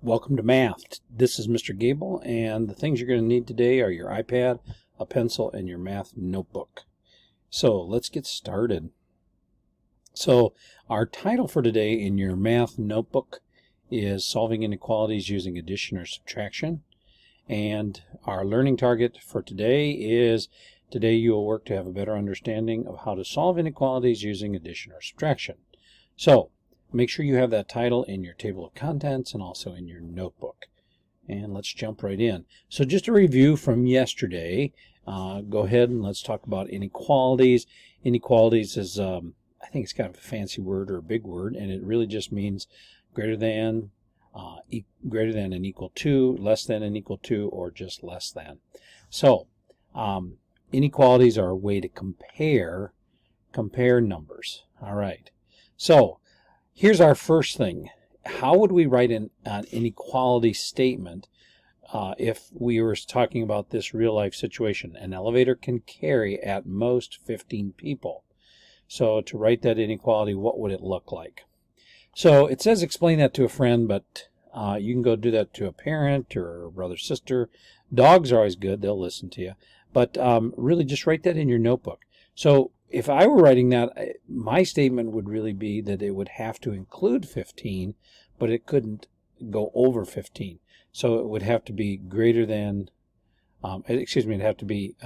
Welcome to math. This is Mr. Gable, and the things you're going to need today are your iPad, a pencil, and your math notebook. So let's get started. So our title for today in your math notebook is Solving Inequalities Using Addition or Subtraction. And our learning target for today is today you will work to have a better understanding of how to solve inequalities using addition or subtraction. So make sure you have that title in your table of contents and also in your notebook. And let's jump right in. So just a review from yesterday. Go ahead and let's talk about inequalities. Inequalities is, I think it's kind of a fancy word or a big word, and it really just means greater than and equal to, less than and equal to, or just less than. So inequalities are a way to compare numbers. All right. So here's our first thing. How would we write an inequality statement if we were talking about this real life situation? An elevator can carry at most 15 people. So to write that inequality, what would it look like? So it says explain that to a friend, but you can go do that to a parent or a brother, sister. Dogs are always good. They'll listen to you. But really just write that in your notebook. So if I were writing that, my statement would really be that it would have to include 15, but it couldn't go over 15. So it would have to be greater than, it'd have to be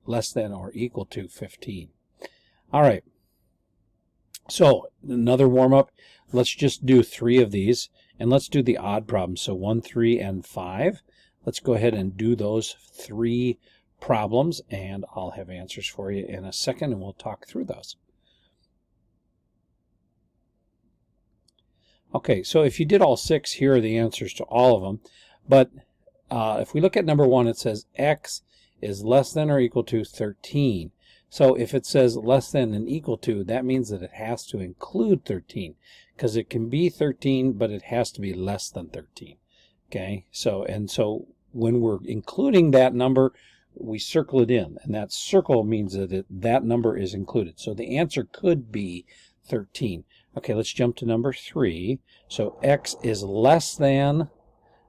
less than or equal to 15. All right. So another warm-up. Let's just do 3 of these, and let's do the odd problems. So 1, 3, and 5. Let's go ahead and do those 3 problems, and I'll have answers for you in a second, and we'll talk through those. Okay, so if you did all 6, here are the answers to all of them. But if we look at number 1, it says x is less than or equal to 13. So if it says less than and equal to, that means that it has to include 13, because it can be 13, but it has to be less than 13. Okay, so when we're including that number, we circle it in, and that circle means that that number is included. So the answer could be 13. Okay, let's jump to number 3. So x is less than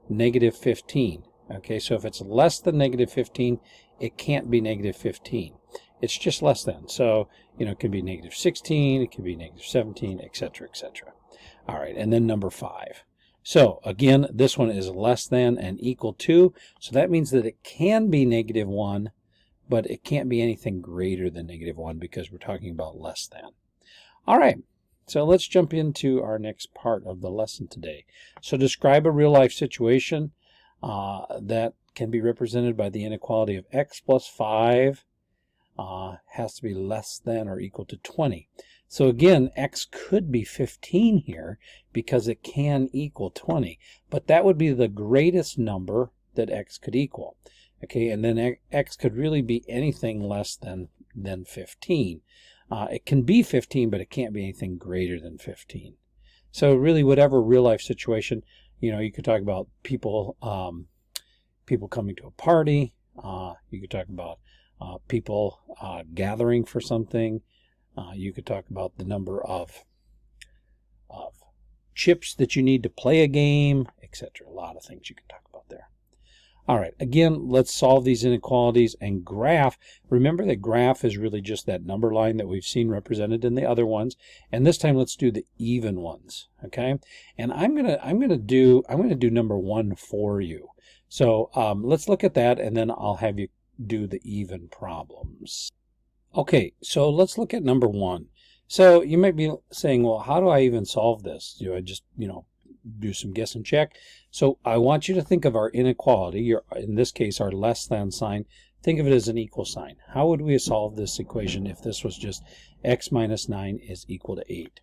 negative 15. Okay, so if it's less than negative 15, it can't be negative 15. It's just less than. So, it could be negative 16, it could be negative 17, etc., etc. All right, and then number 5. So again, this one is less than and equal to. So that means that it can be negative 1, but it can't be anything greater than negative 1 because we're talking about less than. All right, so let's jump into our next part of the lesson today. So describe a real life situation that can be represented by the inequality of x plus 5 has to be less than or equal to 20. So again, x could be 15 here because it can equal 20, but that would be the greatest number that x could equal. Okay, and then x could really be anything less than 15. It can be 15, but it can't be anything greater than 15. So really, whatever real life situation, you could talk about people coming to a party. You could talk about people gathering for something. You could talk about the number of chips that you need to play a game, etc. A lot of things you can talk about there. All right, again, let's solve these inequalities and graph. Remember that graph is really just that number line that we've seen represented in the other ones. And this time let's do the even ones, okay? And I'm gonna do number 1 for you. So let's look at that, and then I'll have you do the even problems. Okay, so let's look at number 1. So you might be saying, well, how do I even solve this? Do I just, do some guess and check? So I want you to think of our inequality, in this case, our less than sign. Think of it as an equal sign. How would we solve this equation if this was just x minus 9 is equal to 8?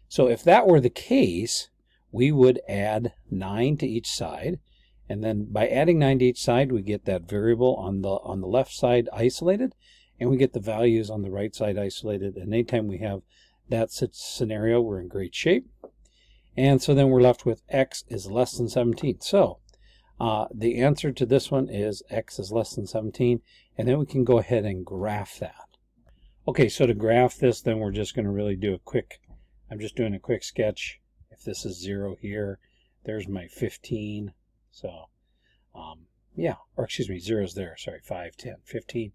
So if that were the case, we would add 9 to each side. And then by adding 9 to each side, we get that variable on the left side isolated, and we get the values on the right side isolated. And anytime we have that scenario, we're in great shape. And so then we're left with x is less than 17. So the answer to this one is x is less than 17. And then we can go ahead and graph that. Okay, so to graph this, then we're just going to really do I'm just doing a quick sketch. If this is 0 here, There's my 15. So, yeah, or excuse me, 0's there. Sorry, 5, 10, 15.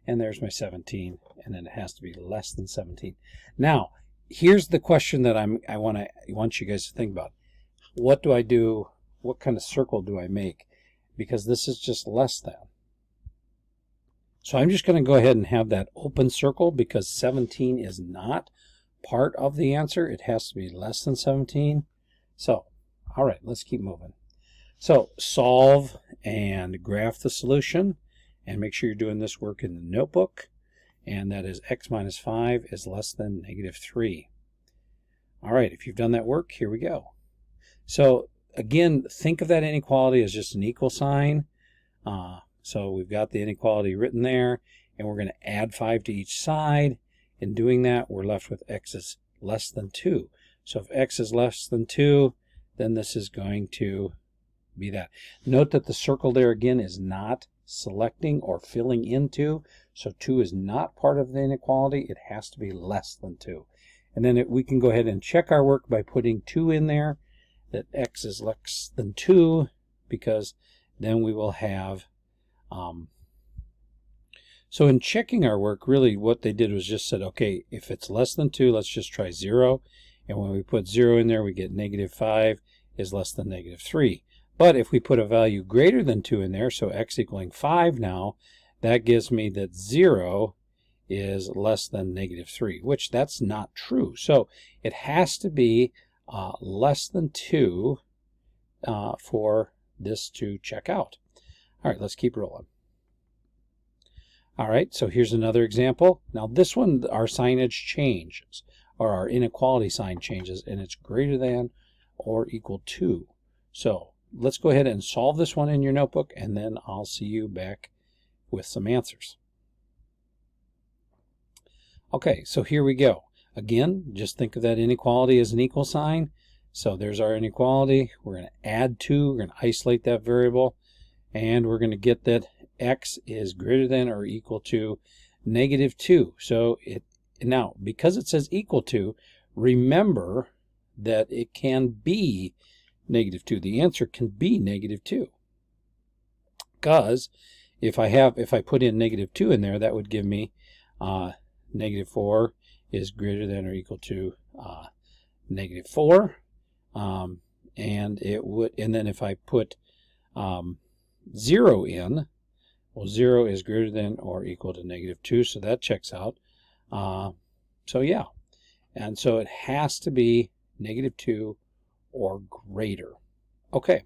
And there's my 17. And then it has to be less than 17. Now, here's the question that I want you guys to think about. What do I do? What kind of circle do I make? Because this is just less than. So I'm just going to go ahead and have that open circle because 17 is not part of the answer. It has to be less than 17. So, all right, let's keep moving. So solve and graph the solution, and make sure you're doing this work in the notebook, and that is x minus 5 is less than negative 3. All right, if you've done that work, here we go. So again, think of that inequality as just an equal sign. So we've got the inequality written there, and we're going to add 5 to each side. In doing that, we're left with x is less than 2. So if x is less than 2, then this is going to be that. Note that the circle there again is not selecting or filling into, so 2 is not part of the inequality. It has to be less than 2. And then we can go ahead and check our work by putting 2 in there, that x is less than 2, because then we will have so in checking our work, really what they did was just said, okay, if it's less than 2, let's just try 0. And when we put 0 in there, we get negative 5 is less than negative 3. But if we put a value greater than 2 in there, so x equaling 5 now, that gives me that 0 is less than negative 3, which that's not true. So it has to be less than 2 for this to check out. All right, let's keep rolling. All right, so here's another example. Now this one, our signage changes, or our inequality sign changes, and it's greater than or equal to. So let's go ahead and solve this one in your notebook, and then I'll see you back with some answers. Okay, so here we go. Again, just think of that inequality as an equal sign. So there's our inequality. We're going to add 2. We're going to isolate that variable, and we're going to get that x is greater than or equal to negative 2. So now, because it says equal to, remember that it can be negative 2. The answer can be negative 2. Because if I put in negative 2 in there, that would give me negative 4 is greater than or equal to negative 4. And then if I put 0 in, well, 0 is greater than or equal to negative 2, so that checks out. So yeah, and so it has to be negative 2 or greater. Okay,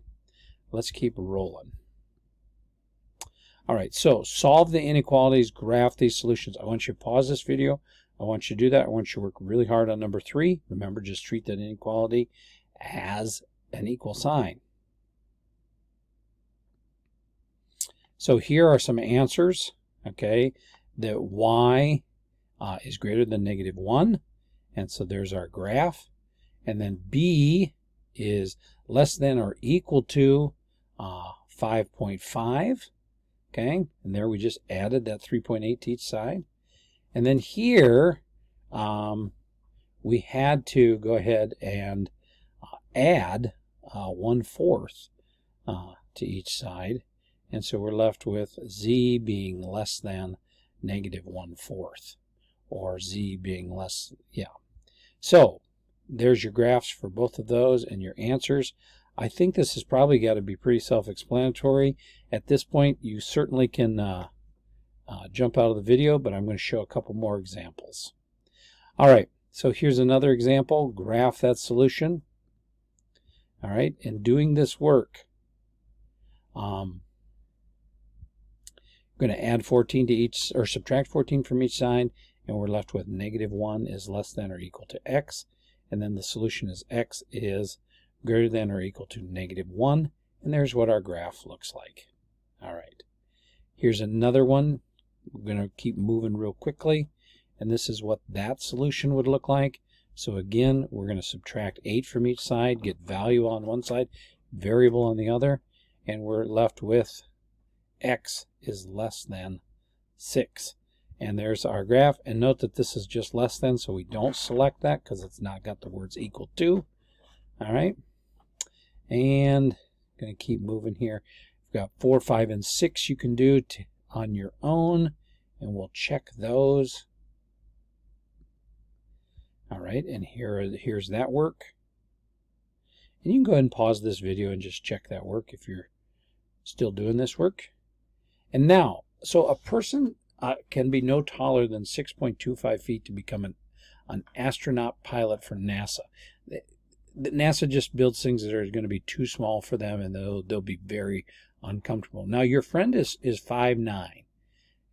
let's keep rolling. All right, so solve the inequalities, graph these solutions. I want you to pause this video. I want you to do that. I want you to work really hard on number 3. Remember, just treat that inequality as an equal sign. So here are some answers, okay, that y is greater than negative 1, and so there's our graph. And then b is less than or equal to 5.5, okay, and there we just added that 3.8 to each side. And then here we had to go ahead and add 1/4 to each side. And so we're left with z being less than negative 1/4, or z being less, yeah. So there's your graphs for both of those and your answers. I think this has probably got to be pretty self-explanatory. At this point, you certainly can jump out of the video, but I'm going to show a couple more examples. All right, so here's another example. Graph that solution. All right, in doing this work, going to add 14 to each, or subtract 14 from each side, and we're left with negative 1 is less than or equal to x, and then the solution is x is greater than or equal to negative 1, and there's what our graph looks like. All right, here's another one. We're going to keep moving real quickly, and this is what that solution would look like. So again, we're going to subtract 8 from each side, get value on one side, variable on the other, and we're left with x is less than 6. And there's our graph. And note that this is just less than, so we don't select that because it's not got the words equal to. All right. And going to keep moving here. We've got 4, 5, and 6 you can do on your own, and we'll check those. All right, and here's that work. And you can go ahead and pause this video and just check that work if you're still doing this work. And now, so a person can be no taller than 6.25 feet to become an astronaut pilot for NASA. NASA just builds things that are going to be too small for them, and they'll be very uncomfortable. Now, your friend is 5'9".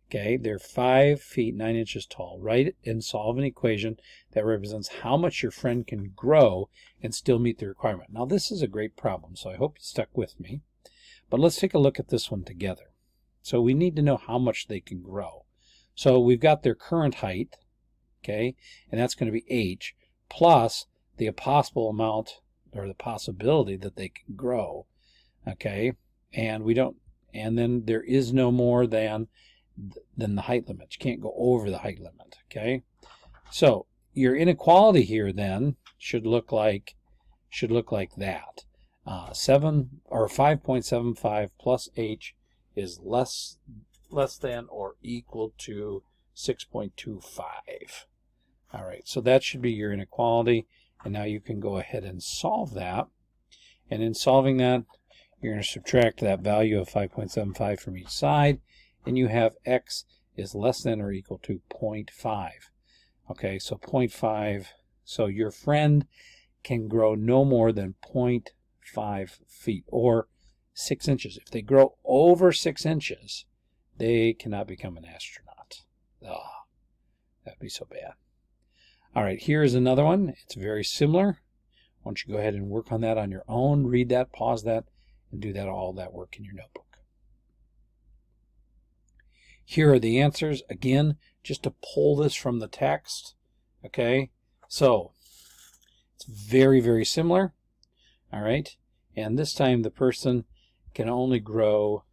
Okay, they're 5 feet 9 inches tall. Write and solve an equation that represents how much your friend can grow and still meet the requirement. Now, this is a great problem, so I hope you stuck with me. But let's take a look at this one together. So we need to know how much they can grow. So we've got their current height, okay, and that's going to be h, plus the possible amount or the possibility that they can grow, okay, and then there is no more than the height limit. You can't go over the height limit, okay. So your inequality here then should look like that. 5.75 plus h is less than or equal to 6.25. All right, so that should be your inequality. And now you can go ahead and solve that. And in solving that, you're going to subtract that value of 5.75 from each side. And you have x is less than or equal to 0.5. Okay, so 0.5. So your friend can grow no more than 0.5 feet or 6 inches. If they grow over 6 inches, they cannot become an astronaut. Oh, that'd be so bad. All right, here's another one. It's very similar. Why don't you go ahead and work on that on your own, read that, pause that, and do all that work in your notebook. Here are the answers. Again, just to pull this from the text. Okay, so it's very, very similar. All right, and this time the person can only grow,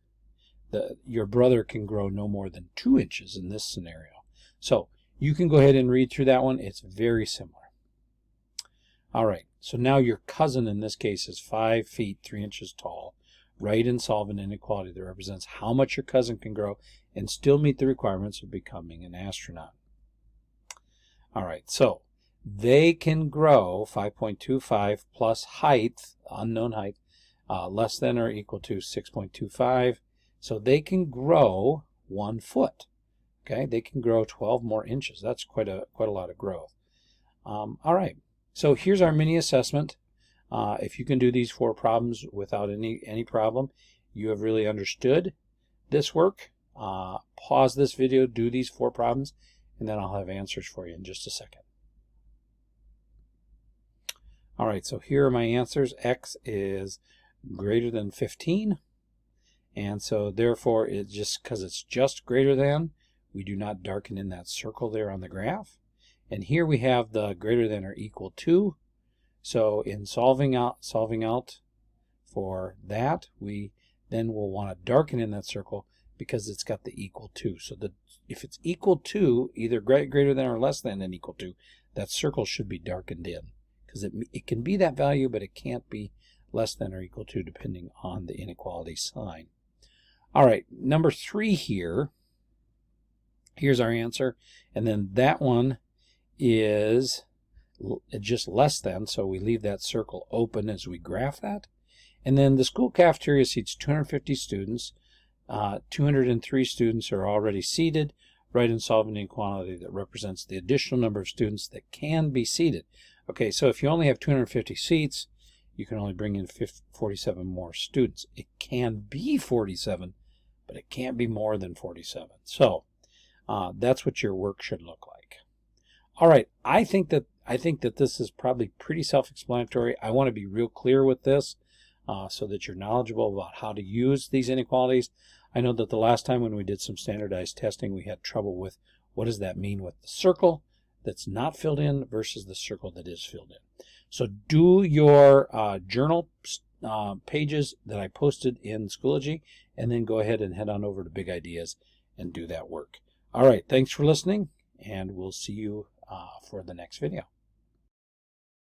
your brother can grow no more than 2 inches in this scenario. So you can go ahead and read through that one. It's very similar. All right, so now your cousin in this case is 5 feet 3 inches tall. Write and solve an inequality that represents how much your cousin can grow and still meet the requirements of becoming an astronaut. All right, so they can grow 5.25 plus height, unknown height, less than or equal to 6.25. So they can grow 1 foot. Okay, they can grow 12 more inches. That's quite a lot of growth. All right, so here's our mini assessment. If you can do these 4 problems without any problem, you have really understood this work. Pause this video, do these 4 problems, and then I'll have answers for you in just a second. All right, so here are my answers. X is greater than 15, and so therefore it's just because it's just greater than, we do not darken in that circle there on the graph. And here we have the greater than or equal to. So in solving out for that, we then will want to darken in that circle because it's got the equal to. So if it's equal to, either greater than or less than and equal to, that circle should be darkened in, because it can be that value, but it can't be less than or equal to depending on the inequality sign. All right, number 3 here. Here's our answer, and then that one is just less than, so we leave that circle open as we graph that. And then the school cafeteria seats 250 students. 203 students are already seated. Write and solve an inequality that represents the additional number of students that can be seated. Okay, so if you only have 250 seats, you can only bring in 47 more students. It can be 47, but it can't be more than 47. So that's what your work should look like. All right, I think that this is probably pretty self-explanatory. I want to be real clear with this so that you're knowledgeable about how to use these inequalities. I know that the last time when we did some standardized testing, we had trouble with what does that mean with the circle that's not filled in versus the circle that is filled in. So do your journal pages that I posted in Schoology, and then go ahead and head on over to Big Ideas and do that work. All right, thanks for listening, and we'll see you for the next video.